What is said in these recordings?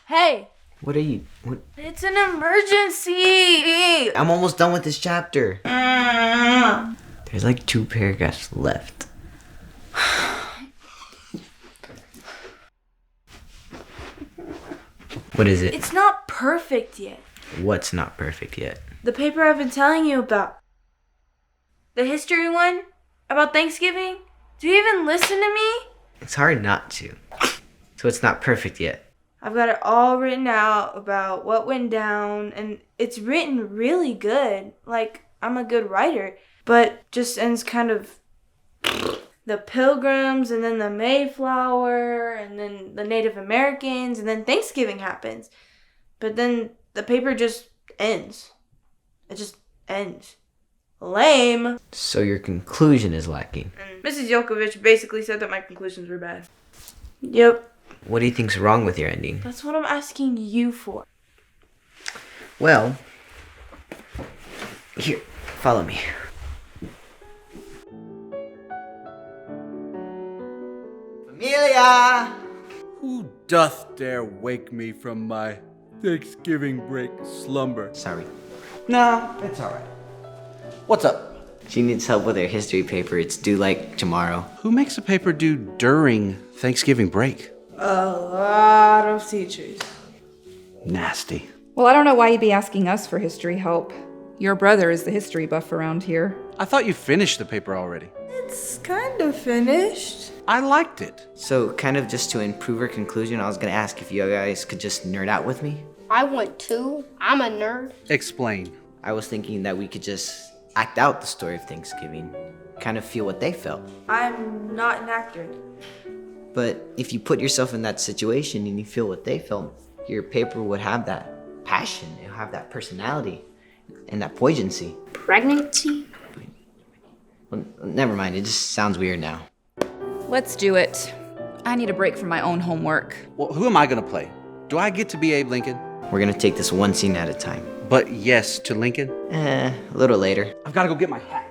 Hey! What? It's an emergency! I'm almost done with this chapter. There's like 2 paragraphs left. What is it? It's not perfect yet. What's not perfect yet? The paper I've been telling you about. The history one? About Thanksgiving? Do you even listen to me? It's hard not to. So it's not perfect yet. I've got it all written out about what went down, and it's written really good. Like, I'm a good writer, but just ends kind of the Pilgrims, and then the Mayflower, and then the Native Americans, and then Thanksgiving happens. But then the paper just ends. It just ends. Lame. So your conclusion is lacking. And Mrs. Yokovich basically said that my conclusions were bad. Yep. What do you think's wrong with your ending? That's what I'm asking you for. Well, here, follow me. Familia! Who doth dare wake me from my Thanksgiving break slumber? Sorry. Nah, it's alright. What's up? She needs help with her history paper. It's due like tomorrow. Who makes a paper due during Thanksgiving break? A lot of teachers. Nasty. Well, I don't know why you'd be asking us for history help. Your brother is the history buff around here. I thought you finished the paper already. It's kind of finished. I liked it. So, kind of just to improve her conclusion, I was gonna ask if you guys could just nerd out with me. I want to. I'm a nerd. Explain. I was thinking that we could just act out the story of Thanksgiving, kind of feel what they felt. I'm not an actor. But if you put yourself in that situation and you feel what they felt, your paper would have that passion, it'll have that personality, and that poignancy. Pregnancy? Well, never mind, it just sounds weird now. Let's do it. I need a break from my own homework. Well, who am I gonna play? Do I get to be Abe Lincoln? We're gonna take this one scene at a time. But yes to Lincoln? A little later. I've gotta go get my hat.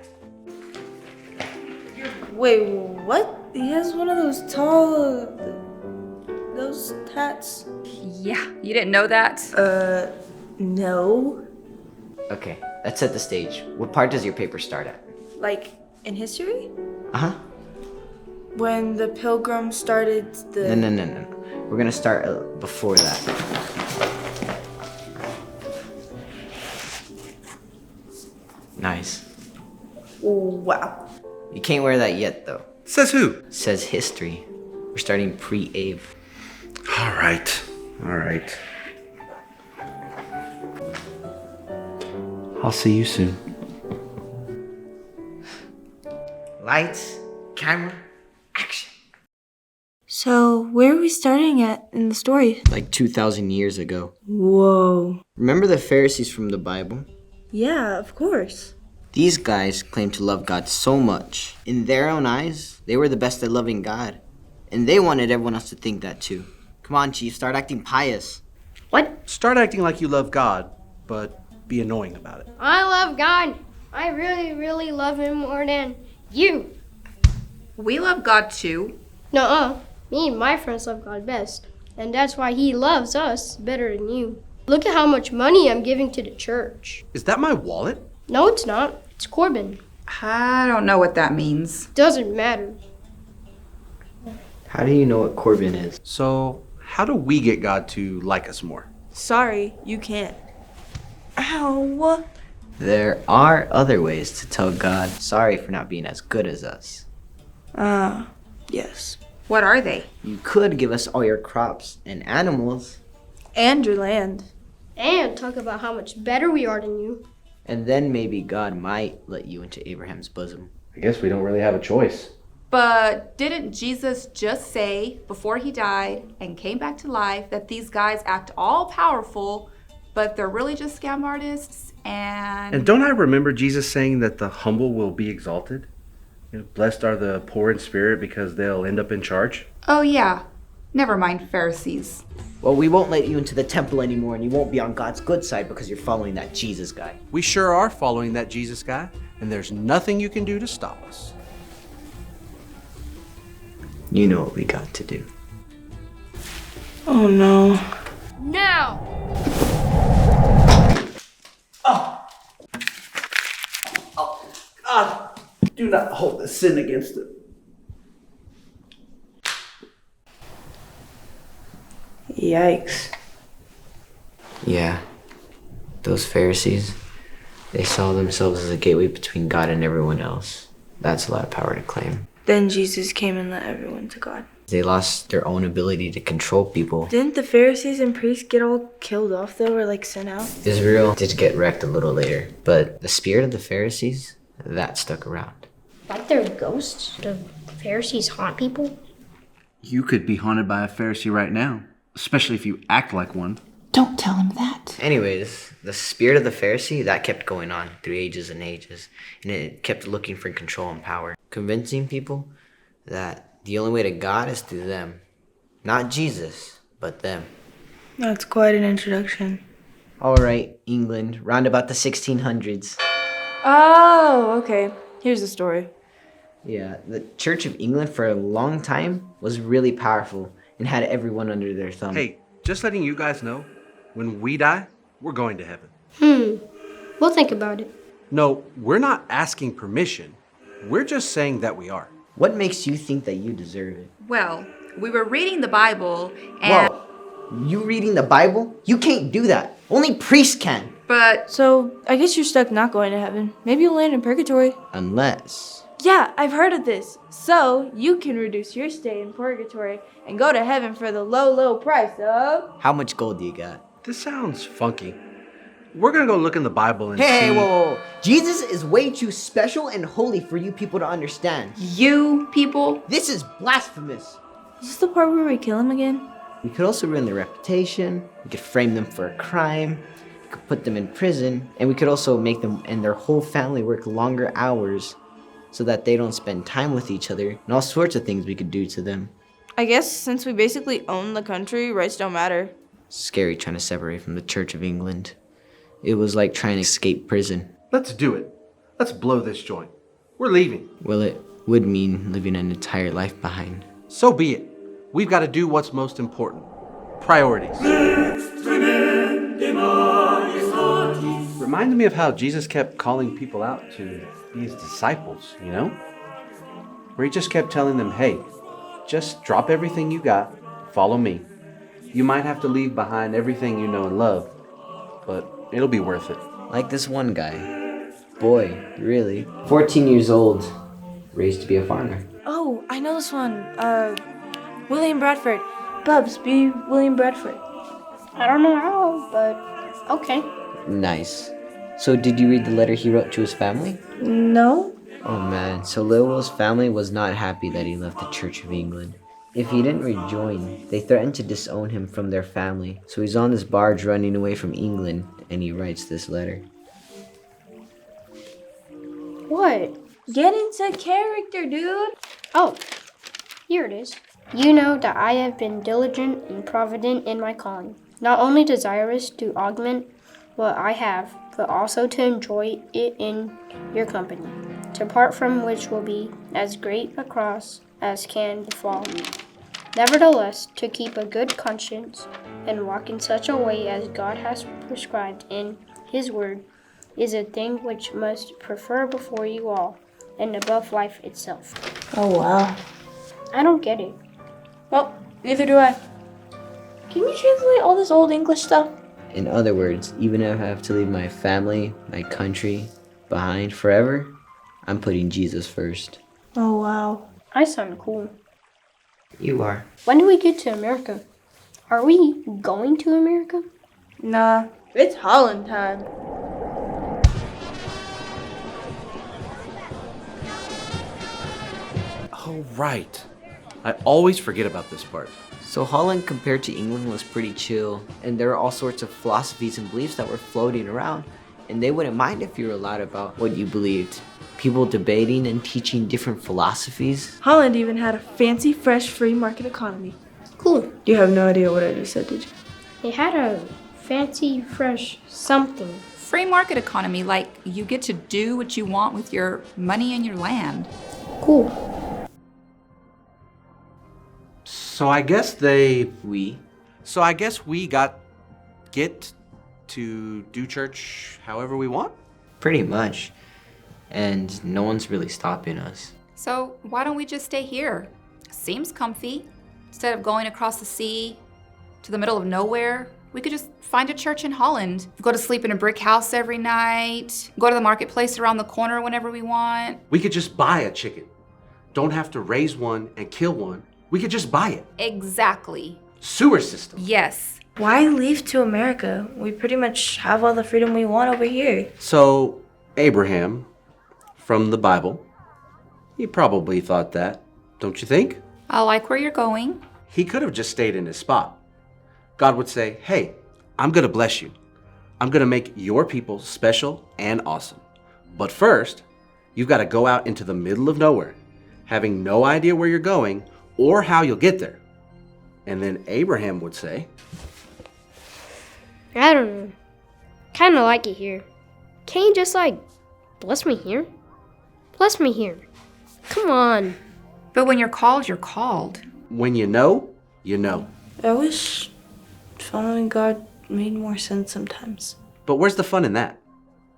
Wait, what? He has one of those tall... those hats? Yeah, you didn't know that? No. Okay, let's set the stage. What part does your paper start at? Like, in history? Uh-huh. When the Pilgrims started the... No. We're gonna start before that. Nice. Wow. You can't wear that yet, though. Says who? It says history. We're starting pre-Abe. Alright. I'll see you soon. Lights, camera, action. So, where are we starting at in the story? Like 2,000 years ago. Whoa. Remember the Pharisees from the Bible? Yeah, of course. These guys claimed to love God so much. In their own eyes, they were the best at loving God. And they wanted everyone else to think that too. Come on, Chief, start acting pious. What? Start acting like you love God, but be annoying about it. I love God. I really, really love him more than you. We love God too. Nuh-uh. Me and my friends love God best. And that's why he loves us better than you. Look at how much money I'm giving to the church. Is that my wallet? No, it's not. It's Corbin. I don't know what that means. Doesn't matter. How do you know what Corbin is? So, how do we get God to like us more? Sorry, you can't. Ow. There are other ways to tell God sorry for not being as good as us. Yes. What are they? You could give us all your crops and animals, And your land. And talk about how much better we are than you. and then maybe God might let you into Abraham's bosom. I guess we don't really have a choice. But didn't Jesus just say before he died and came back to life that these guys act all powerful, but they're really just scam artists And don't I remember Jesus saying that the humble will be exalted? You know, blessed are the poor in spirit because they'll end up in charge. Oh yeah. Never mind Pharisees. Well, we won't let you into the temple anymore, and you won't be on God's good side because you're following that Jesus guy. We sure are following that Jesus guy, and there's nothing you can do to stop us. You know what we got to do. Oh no. No! now! God, do not hold this sin against it. Yikes. Yeah, those Pharisees, they saw themselves as a gateway between God and everyone else. That's a lot of power to claim. Then Jesus came and led everyone to God. They lost their own ability to control people. Didn't the Pharisees and priests get all killed off though, or like sent out? Israel did get wrecked a little later, but the spirit of the Pharisees, that stuck around. Like they're ghosts? Do Pharisees haunt people? You could be haunted by a Pharisee right now, especially if you act like one. Don't tell him that. Anyways, the spirit of the Pharisee, that kept going on through ages and ages, and it kept looking for control and power, convincing people that the only way to God is through them. Not Jesus, but them. That's quite an introduction. All right, England, round about the 1600s. Oh, okay. Here's the story. Yeah, the Church of England for a long time was really powerful and had everyone under their thumb. Hey, just letting you guys know, when we die, we're going to heaven. We'll think about it. No, we're not asking permission. We're just saying that we are. What makes you think that you deserve it? Well, we were reading the Bible and... Whoa, you reading the Bible? You can't do that. Only priests can. But So, I guess you're stuck not going to heaven. Maybe you'll land in purgatory. Unless... Yeah, I've heard of this. So, you can reduce your stay in purgatory and go to heaven for the low, low price of... How much gold do you got? This sounds funky. We're gonna go look in the Bible and see... Hey, whoa. Jesus is way too special and holy for you people to understand. you people... This is blasphemous. Is this the part where we kill him again? We could also ruin their reputation. We could frame them for a crime. We could put them in prison. And we could also make them and their whole family work longer hours so that they don't spend time with each other. And all sorts of things we could do to them. I guess since we basically own the country, rights don't matter. Scary trying to separate from the Church of England. It was like trying to escape prison. Let's do it. Let's blow this joint. We're leaving. Well, it would mean living an entire life behind. So be it. We've got to do what's most important. Priorities. Reminds me of how Jesus kept calling people out to be his disciples, you know? Where he just kept telling them, hey, just drop everything you got, follow me. You might have to leave behind everything you know and love, but it'll be worth it. Like this one guy. Boy, really. 14 years old. Raised to be a farmer. Oh, I know this one. William Bradford. Bubs, be William Bradford. I don't know how, but okay. Nice. So did you read the letter he wrote to his family? No? Oh man, so Lil Will's family was not happy that he left the Church of England. If he didn't rejoin, they threatened to disown him from their family. So he's on this barge running away from England, and he writes this letter. What? Get into character, dude. Oh, here it is. You know that I have been diligent and provident in my calling, not only desirous to augment what I have, but also to enjoy it in your company, to part from which will be as great a cross as can befall me. Nevertheless, to keep a good conscience and walk in such a way as God has prescribed in His Word is a thing which must prefer before you all and above life itself. Oh, wow. I don't get it. Well, neither do I. Can you translate all this old English stuff? In other words, even if I have to leave my family, my country, behind forever, I'm putting Jesus first. Oh, wow. I sound cool. You are. When do we get to America? Are we going to America? Nah, it's Holland time. Oh, right. I always forget about this part. So Holland compared to England was pretty chill, and there were all sorts of philosophies and beliefs that were floating around, and they wouldn't mind if you were loud about what you believed. People debating and teaching different philosophies. Holland even had a fancy, fresh, free market economy. Cool. You have no idea what I just said, did you? They had a fancy, fresh something. Free market economy, like you get to do what you want with your money and your land. Cool. So I guess we We. got get to do church however we want? Pretty much. And no one's really stopping us. So why don't we just stay here? Seems comfy. Instead of going across the sea to the middle of nowhere, we could just find a church in Holland. Go to sleep in a brick house every night. Go to the marketplace around the corner whenever we want. We could just buy a chicken. Don't have to raise one and kill one. We could just buy it. Exactly. Sewer system. Yes. Why leave to America? We pretty much have all the freedom we want over here. So, Abraham, from the Bible, he probably thought that, don't you think? I like where you're going. He could have just stayed in his spot. God would say, hey, I'm going to bless you. I'm going to make your people special and awesome. But first, you've got to go out into the middle of nowhere, having no idea where you're going or how you'll get there. And then Abraham would say, I don't know. Kinda like it here. Can't you just, bless me here? Bless me here. Come on. But when you're called, you're called. when you know, you know. I wish following God made more sense sometimes. But where's the fun in that?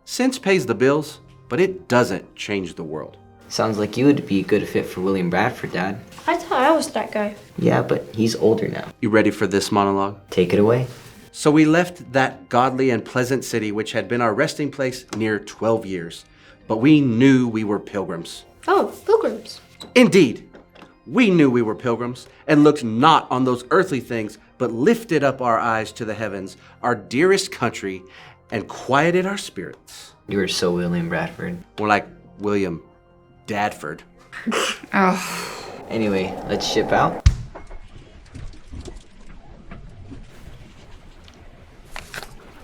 Sense pays the bills, but it doesn't change the world. Sounds like you would be a good fit for William Bradford, Dad. I thought I was that guy. Yeah, but he's older now. You ready for this monologue? Take it away. So we left that godly and pleasant city which had been our resting place near 12 years. But we knew we were pilgrims. Oh, pilgrims. Indeed, we knew we were pilgrims and looked not on those earthly things, but lifted up our eyes to the heavens, our dearest country, and quieted our spirits. You were so William Bradford. More like William Dadford. Oh. Anyway, let's ship out.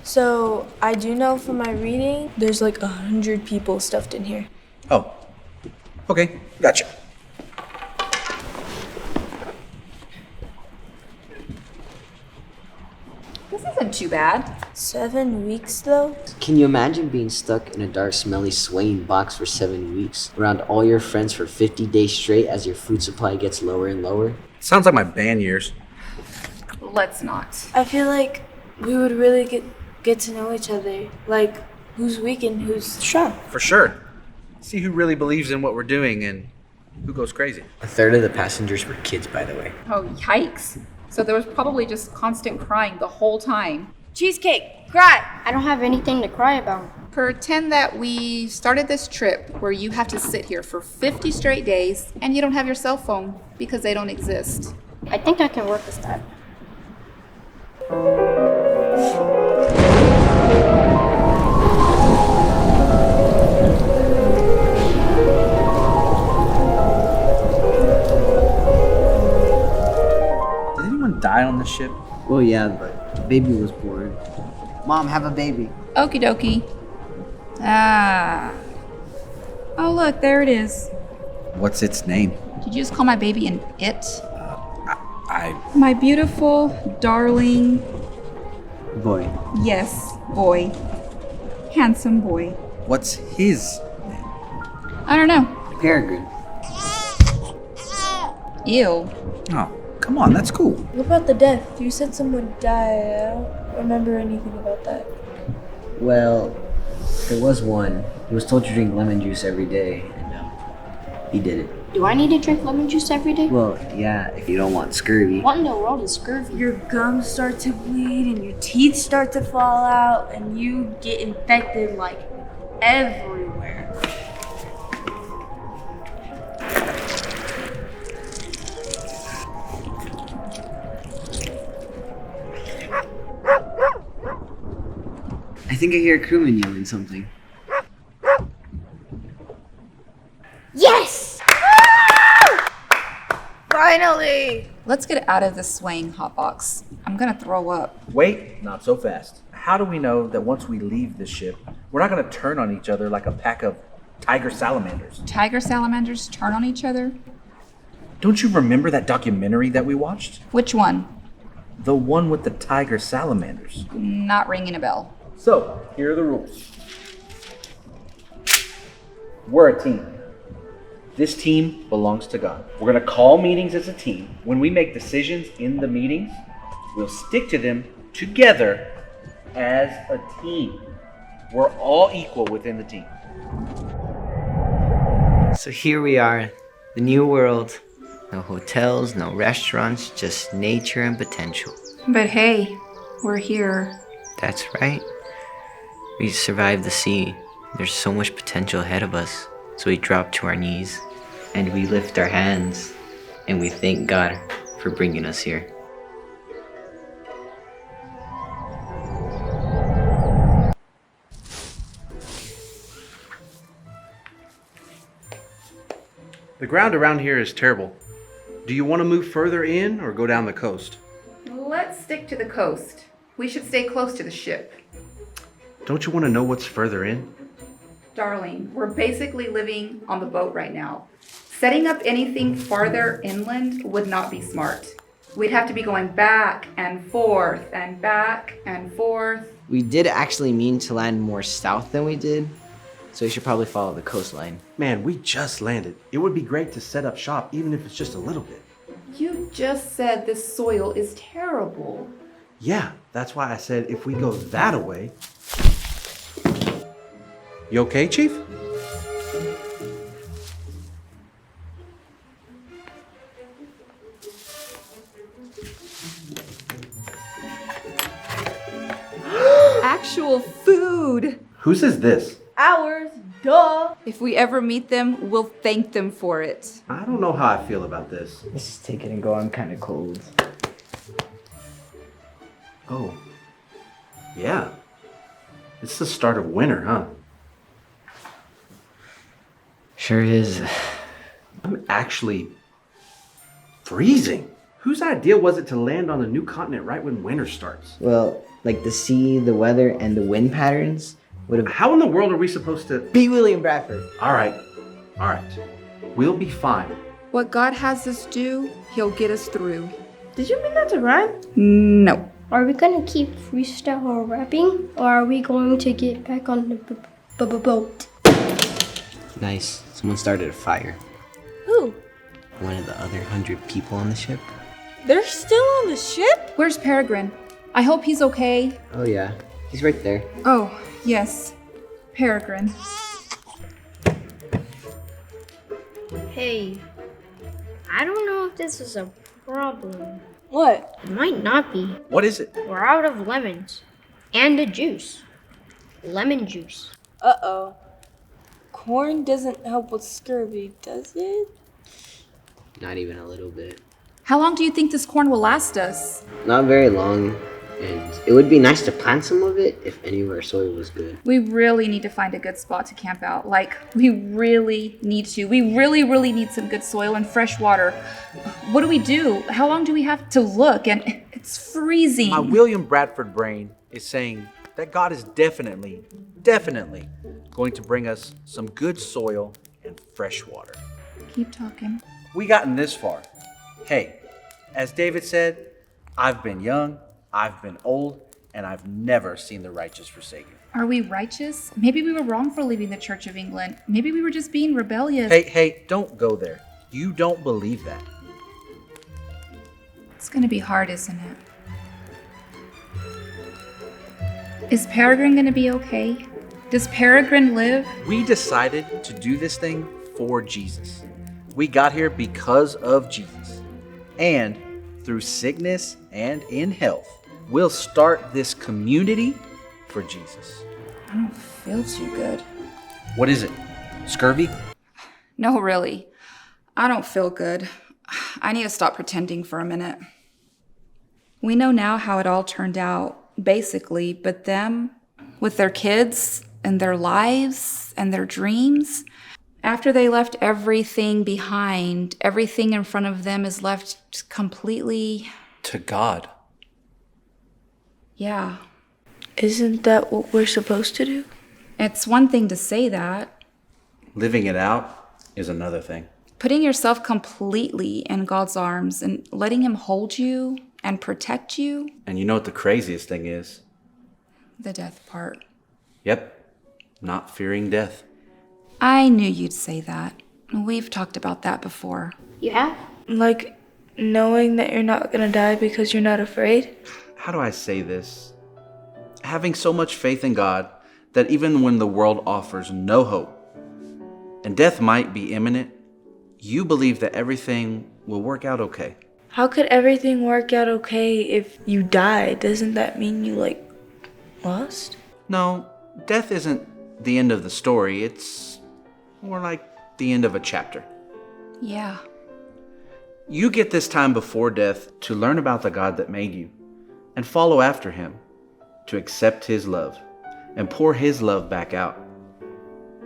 So, I do know from my reading, there's like 100 people stuffed in here. Oh, okay, gotcha. This isn't too bad. 7 weeks though? Can you imagine being stuck in a dark, smelly, swaying box for 7 weeks, around all your friends for 50 days straight as your food supply gets lower and lower? Sounds like my band years. Let's not. I feel like we would really get to know each other. Like, who's weak and who's strong. For sure. See who really believes in what we're doing and who goes crazy. A third of the passengers were kids, by the way. Oh, yikes. So there was probably just constant crying the whole time. Cheesecake, cry! I don't have anything to cry about. Pretend that we started this trip where you have to sit here for 50 straight days and you don't have your cell phone because they don't exist. I think I can work with that. Did anyone die on this ship? Well, yeah, but the baby was born. Mom, have a baby. Okie dokie. Ah. Oh, look, there it is. What's its name? Did you just call my baby an it? I My beautiful, darling, Boy. yes, boy. Handsome boy. What's his name? I don't know. Peregrine. Ew. Oh, come on, that's cool. What about the death? You said someone died. I don't remember anything about that. Well, there was one. He was told to drink lemon juice every day, and he did it. Do I need to drink lemon juice every day? Well, yeah, if you don't want scurvy. What in the world is scurvy? Your gums start to bleed and your teeth start to fall out and you get infected like everywhere. I think I hear a crewman yelling something. Yes! Finally! Let's get out of this swaying hotbox. I'm gonna throw up. Wait, not so fast. How do we know that once we leave this ship, we're not gonna turn on each other like a pack of tiger salamanders? Tiger salamanders turn on each other? Don't you remember that documentary that we watched? Which one? The one with the tiger salamanders. Not ringing a bell. So, here are the rules. We're a team. This team belongs to God. We're going to call meetings as a team. When we make decisions in the meetings, we'll stick to them together as a team. We're all equal within the team. So here we are, the new world. No hotels, no restaurants, just nature and potential. But hey, we're here. That's right. We survived the sea. There's so much potential ahead of us. So we drop to our knees and we lift our hands and we thank God for bringing us here. The ground around here is terrible. Do you want to move further in or go down the coast? Let's stick to the coast. We should stay close to the ship. Don't you want to know what's further in? Darling, we're basically living on the boat right now. Setting up anything farther inland would not be smart. We'd have to be going back and forth and back and forth. We did actually mean to land more south than we did, so we should probably follow the coastline. Man, we just landed. It would be great to set up shop, even if it's just a little bit. You just said this soil is terrible. Yeah, that's why I said if we go that way. You okay, Chief? Actual food. Whose is this? Ours, duh. If we ever meet them, we'll thank them for it. I don't know how I feel about this. Let's just take it and go. I'm kind of cold. Oh. Yeah. It's the start of winter, huh? Sure is. I'm actually freezing. Whose idea was it to land on a new continent right when winter starts? Well, like the sea, the weather, and the wind patterns would have... How in the world are we supposed to... Be William Bradford. All right. We'll be fine. What God has us do, He'll get us through. Did you mean that to rhyme? No. Are we gonna keep freestyle rapping, or are we going to get back on the boat? Nice. Someone started a fire. Who? One of the other 100 people on the ship. They're still on the ship? Where's Peregrine? I hope he's okay. Oh yeah, he's right there. Oh, yes. Peregrine. Hey, I don't know if this is a problem. What? It might not be. What is it? We're out of lemons. And a juice. Lemon juice. Uh-oh. Corn doesn't help with scurvy, does it? Not even a little bit. How long do you think this corn will last us? Not very long, and it would be nice to plant some of it if any of our soil was good. We really need to find a good spot to camp out. Like, we really need to. We really need some good soil and fresh water. What do we do? How long do we have to look? And it's freezing. My William Bradford brain is saying that God is definitely going to bring us some good soil and fresh water. Keep talking. We gotten this far. Hey, as David said, I've been young, I've been old, and I've never seen the righteous forsaken. Are we righteous? Maybe we were wrong for leaving the Church of England. Maybe we were just being rebellious. Hey, don't go there. You don't believe that. It's gonna be hard, isn't it? Is Peregrine gonna be okay? Does Peregrine live? We decided to do this thing for Jesus. We got here because of Jesus. And through sickness and in health, we'll start this community for Jesus. I don't feel too good. What is it? Scurvy? No, really. I don't feel good. I need to stop pretending for a minute. We know now how it all turned out, basically, but them, with their kids and their lives and their dreams, after they left everything behind, everything in front of them is left completely... To God. Yeah. Isn't that what we're supposed to do? It's one thing to say that. Living it out is another thing. Putting yourself completely in God's arms and letting Him hold you and protect you. And you know what the craziest thing is? The death part. Yep, not fearing death. I knew you'd say that. We've talked about that before. You have? Like, knowing that you're not gonna die because you're not afraid? How do I say this? having so much faith in God that even when the world offers no hope and death might be imminent, you believe that everything will work out okay. How could everything work out okay if you die? Doesn't that mean you, lost? No, death isn't the end of the story. It's more like the end of a chapter. Yeah. You get this time before death to learn about the God that made you and follow after him, to accept his love and pour his love back out.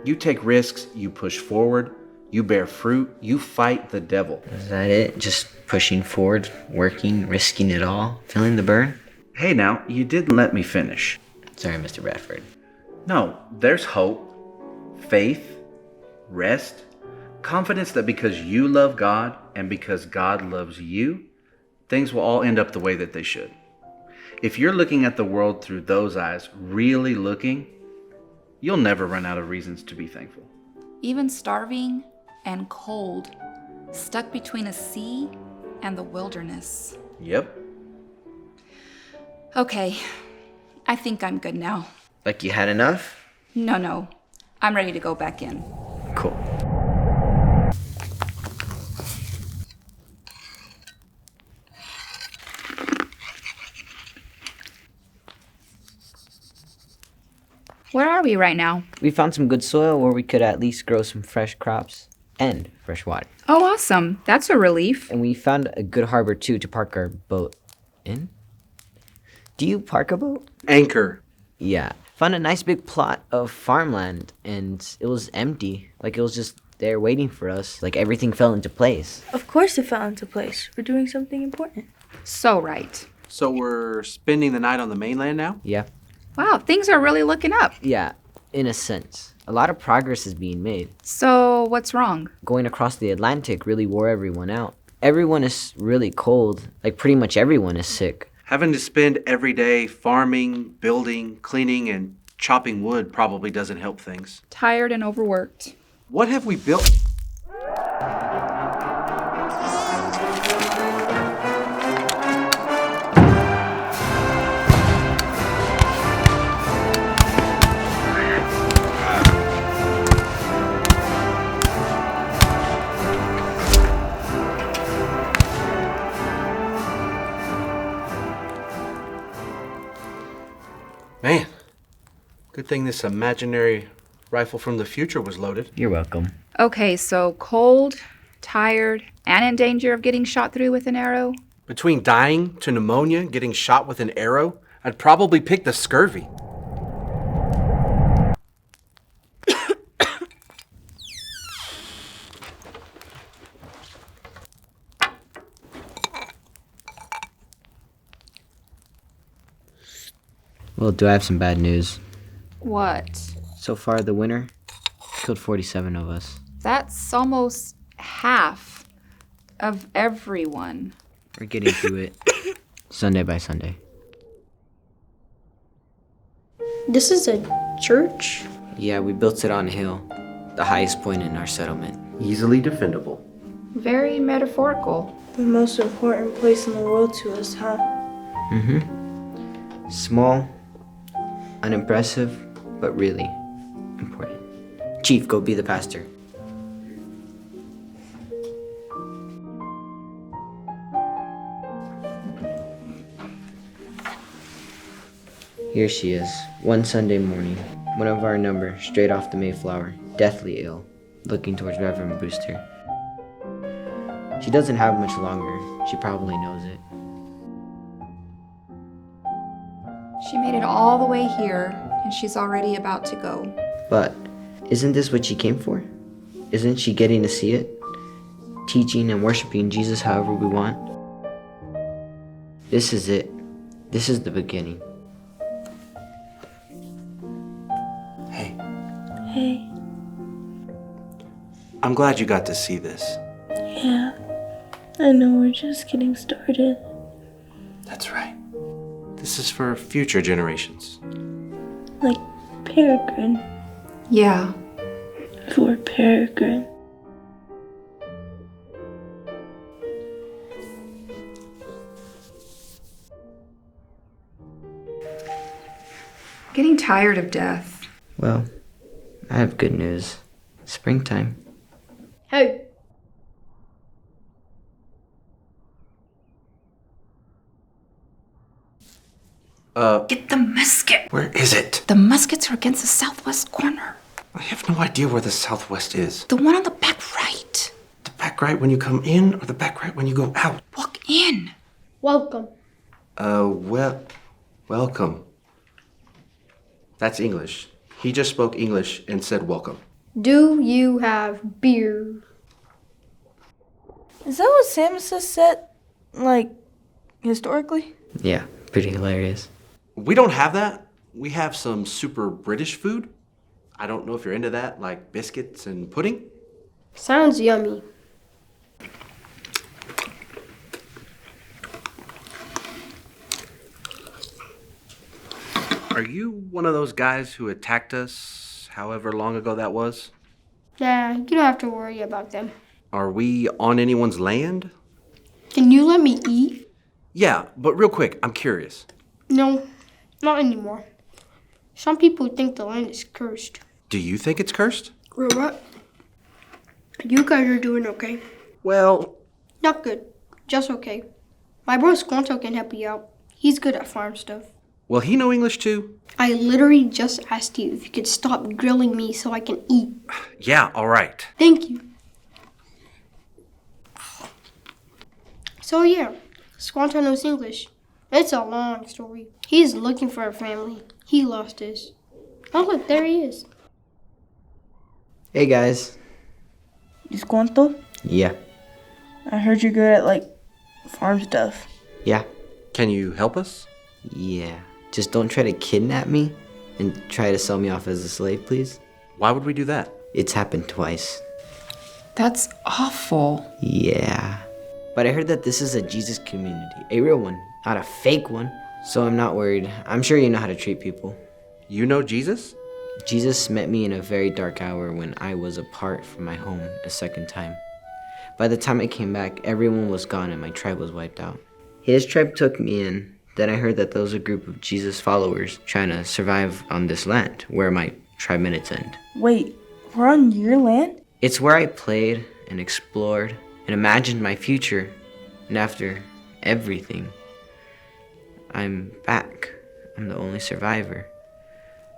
You take risks, you push forward, you bear fruit, you fight the devil. Is that it? Just pushing forward, working, risking it all, feeling the burn? Hey now, you didn't let me finish. Sorry, Mr. Bradford. No, there's hope, faith, rest, confidence that because you love God and because God loves you, things will all end up the way that they should. If you're looking at the world through those eyes, really looking, you'll never run out of reasons to be thankful. Even starving and cold, stuck between a sea and the wilderness. Yep. Okay, I think I'm good now. Like you had enough? No, I'm ready to go back in. Cool. Where are we right now? We found some good soil where we could at least grow some fresh crops and fresh water. Oh, awesome. That's a relief. And we found a good harbor too to park our boat in. Do you park a boat? Anchor. Yeah. Found a nice big plot of farmland and it was empty. Like it was just there waiting for us. Like everything fell into place. Of course it fell into place. We're doing something important. So right. So we're spending the night on the mainland now? Yeah. Wow, things are really looking up. Yeah, in a sense. A lot of progress is being made. So what's wrong? Going across the Atlantic really wore everyone out. Everyone is really cold. Like pretty much everyone is sick. Having to spend every day farming, building, cleaning, and chopping wood probably doesn't help things. Tired and overworked. What have we built? Man, good thing this imaginary rifle from the future was loaded. You're welcome. Okay, so cold, tired, and in danger of getting shot through with an arrow? Between dying to pneumonia, getting shot with an arrow, I'd probably pick the scurvy. Well, do I have some bad news? What? So far, the winter killed 47 of us. That's almost half of everyone. We're getting through it, Sunday by Sunday. This is a church? Yeah, we built it on a hill, the highest point in our settlement. Easily defendable. Very metaphorical. The most important place in the world to us, huh? Mm-hmm. Small, unimpressive, but really important. Chief, go be the pastor. Here she is, one Sunday morning, one of our number, straight off the Mayflower, deathly ill, looking towards Reverend Brewster. She doesn't have much longer. She probably knows it. She made it all the way here, and she's already about to go. But isn't this what she came for? Isn't she getting to see it? Teaching and worshiping Jesus however we want? This is it. This is the beginning. Hey, Hey. I'm glad you got to see this. Yeah. I know we're just getting started. That's right. This is for future generations. Like Peregrine. Yeah. For Peregrine. getting tired of death. Well, I have good news. Springtime. Hey, Get the musket. Where is it? The muskets are against the southwest corner. I have no idea where the southwest is. The one on the back right. The back right when you come in or the back right when you go out? Walk in. welcome. Welcome. That's English. He just spoke English and said welcome. Do you have beer? Is that what Samus said? Like, historically? Yeah, pretty hilarious. We don't have that. We have some super British food. I don't know if you're into that, like biscuits and pudding. Sounds yummy. Are you one of those guys who attacked us however long ago that was? Nah, you don't have to worry about them. Are we on anyone's land? Can you let me eat? Yeah, but real quick, I'm curious. No, not anymore. Some people think the land is cursed. Do you think it's cursed? What? You guys are doing okay. Well, Not good, just okay. My bro Squanto can help you out. He's good at farm stuff. will he know English too? I literally just asked you if you could stop grilling me so I can eat. Yeah, all right. Thank you. So yeah, Squanto knows English. It's a long story. He's looking for a family. He lost his. Oh look, there he is. Hey guys. Descuento? Yeah. I heard you're good at, like, farm stuff. Yeah. Can you help us? Yeah. Just don't try to kidnap me and try to sell me off as a slave, please. Why would we do that? It's happened twice. That's awful. Yeah. But I heard that this is a Jesus community. A real one, not a fake one. So I'm not worried. I'm sure you know how to treat people. You know Jesus? Jesus met me in a very dark hour when I was apart from my home a second time. By the time I came back, everyone was gone and my tribe was wiped out. His tribe took me in. Then I heard that there was a group of Jesus followers trying to survive on this land where my tribe minutes end. Wait, we're on your land? It's where I played and explored and imagined my future. And after everything, I'm back. I'm the only survivor.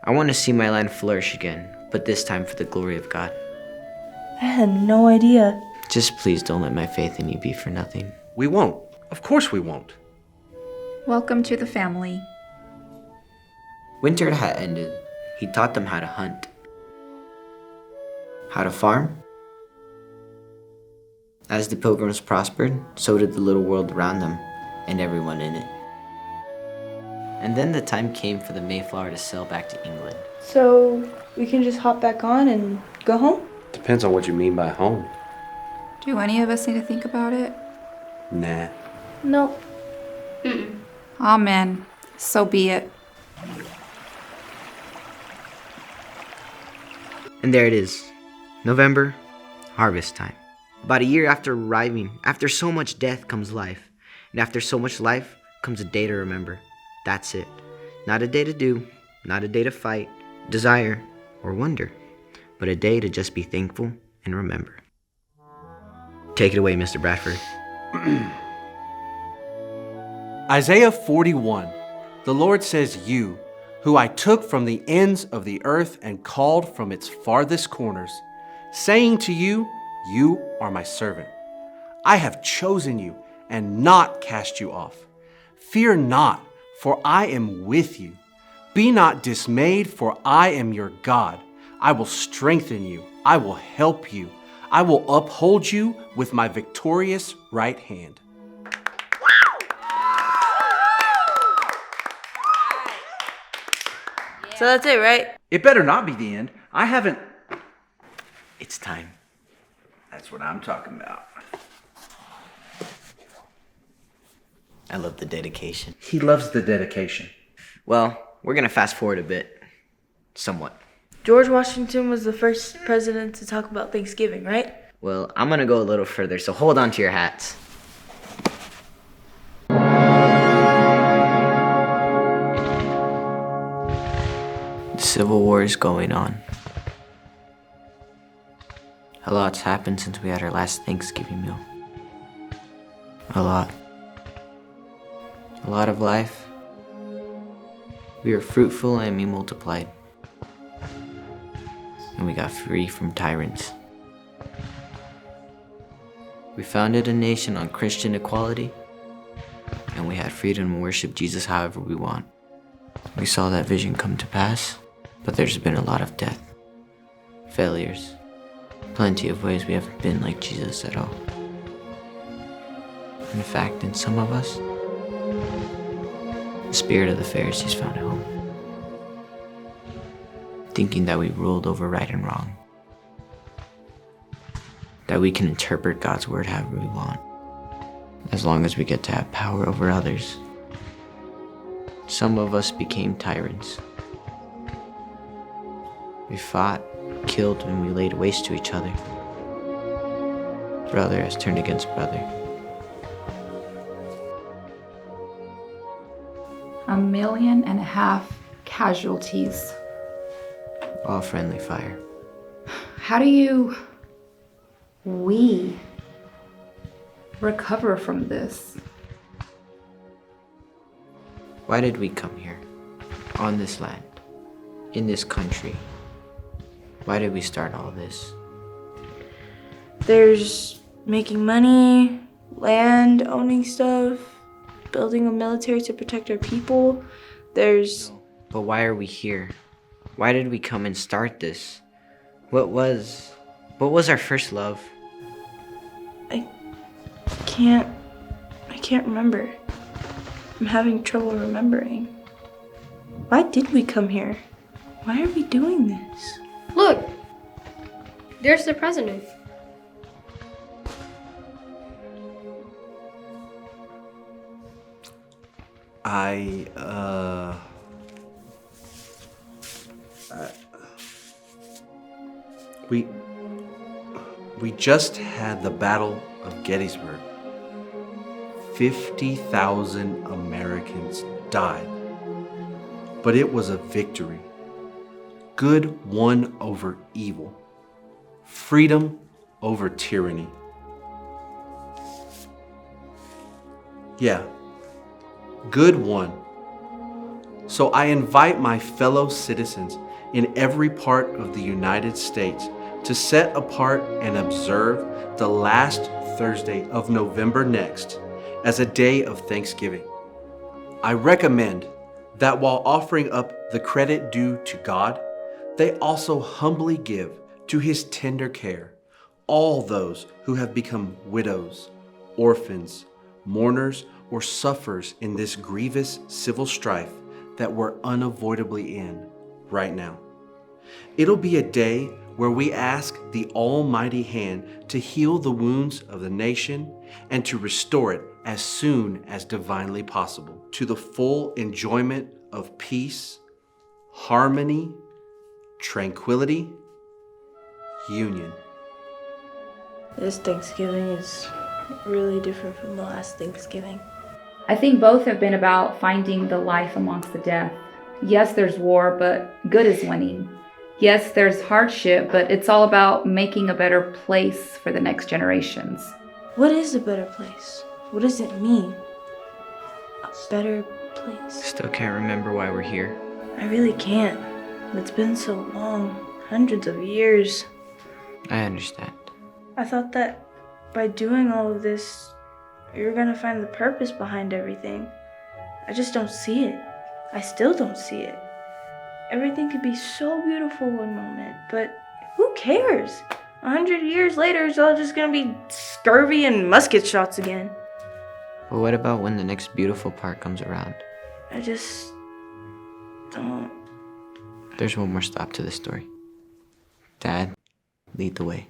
I want to see my land flourish again, but this time for the glory of God. I had no idea. Just please don't let my faith in you be for nothing. We won't. Of course we won't. Welcome to the family. Winter had ended. He taught them how to hunt, how to farm. As the pilgrims prospered, so did the little world around them and everyone in it. And then the time came for the Mayflower to sail back to England. So, we can just hop back on and go home? Depends on what you mean by home. Do any of us need to think about it? Nah. Nope. Amen. So be it. And there it is. November, harvest time. About a year after arriving, after so much death comes life. And after so much life comes a day to remember. That's it. Not a day to do, not a day to fight, desire, or wonder, but a day to just be thankful and remember. Take it away, Mr. Bradford. Isaiah 41. The Lord says, "You, who I took from the ends of the earth and called from its farthest corners, saying to you, you are my servant. I have chosen you and not cast you off. Fear not, for I am with you. Be not dismayed, for I am your God. I will strengthen you. I will help you. I will uphold you with my victorious right hand." So that's it, right? It better not be the end. I haven't. It's time. That's what I'm talking about. I love the dedication. He loves the dedication. Well, we're gonna fast forward a bit. Somewhat. George Washington was the first president to talk about Thanksgiving, right? Well, I'm gonna go a little further, so hold on to your hats. civil war is going on. A lot's happened since we had our last Thanksgiving meal. A lot. A lot of life. We were fruitful and we multiplied. And we got free from tyrants. We founded a nation on Christian equality, and we had freedom to worship Jesus however we want. We saw that vision come to pass, but there's been a lot of death, failures, plenty of ways we haven't been like Jesus at all. In fact, in some of us, the spirit of the Pharisees found a home, thinking that we ruled over right and wrong, that we can interpret God's word however we want, as long as we get to have power over others. Some of us became tyrants. We fought, killed, and we laid waste to each other. Brother has turned against brother. 1.5 million casualties. All friendly fire. How do we recover from this? Why did we come here? On this land? In this country? Why did we start all this? There's making money, land, owning stuff, building a military to protect our people. There's... But why are we here? Why did we come and start this? What was our first love? I can't remember. I'm having trouble remembering. Why did we come here? Why are we doing this? Look! There's the president. We just had the Battle of Gettysburg. 50,000 Americans died. But it was a victory. Good won over evil. Freedom over tyranny. Yeah, good won. So I invite my fellow citizens in every part of the United States to set apart and observe the last Thursday of November next as a day of Thanksgiving. I recommend that while offering up the credit due to God, they also humbly give to His tender care all those who have become widows, orphans, mourners, or sufferers in this grievous civil strife that we're unavoidably in right now. It'll be a day where we ask the Almighty Hand to heal the wounds of the nation and to restore it as soon as divinely possible to the full enjoyment of peace, harmony, tranquility, union. This Thanksgiving is really different from the last Thanksgiving. I think both have been about finding the life amongst the death. Yes, there's war, but good is winning. Yes, there's hardship, but it's all about making a better place for the next generations. What is a better place? What does it mean? A better place. Still can't remember why we're here. I really can't. It's been so long. Hundreds of years. I understand. I thought that by doing all of this, we were gonna find the purpose behind everything. I just don't see it. I still don't see it. Everything could be so beautiful one moment, but who cares? 100 years later, it's all just gonna be scurvy and musket shots again. But what about when the next beautiful part comes around? I just don't. There's one more stop to this story. Dad, lead the way.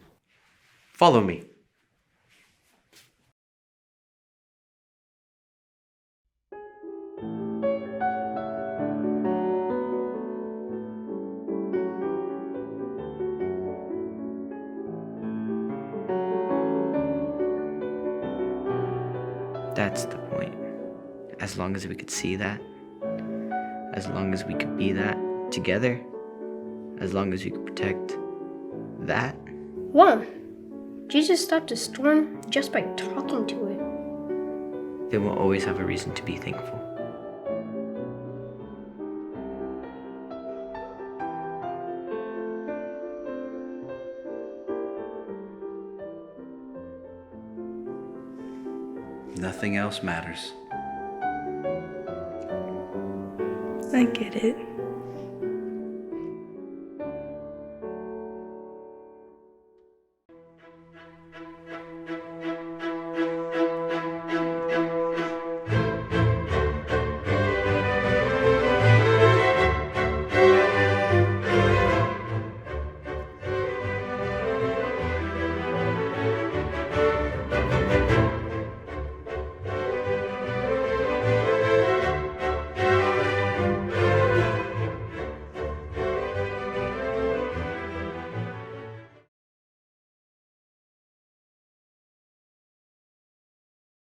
Follow me. That's the point. As long as we could see that, as long as we could be that together, as long as you can protect that. Wow. Jesus stopped a storm just by talking to it. Then we'll always have a reason to be thankful. Nothing else matters. I get it.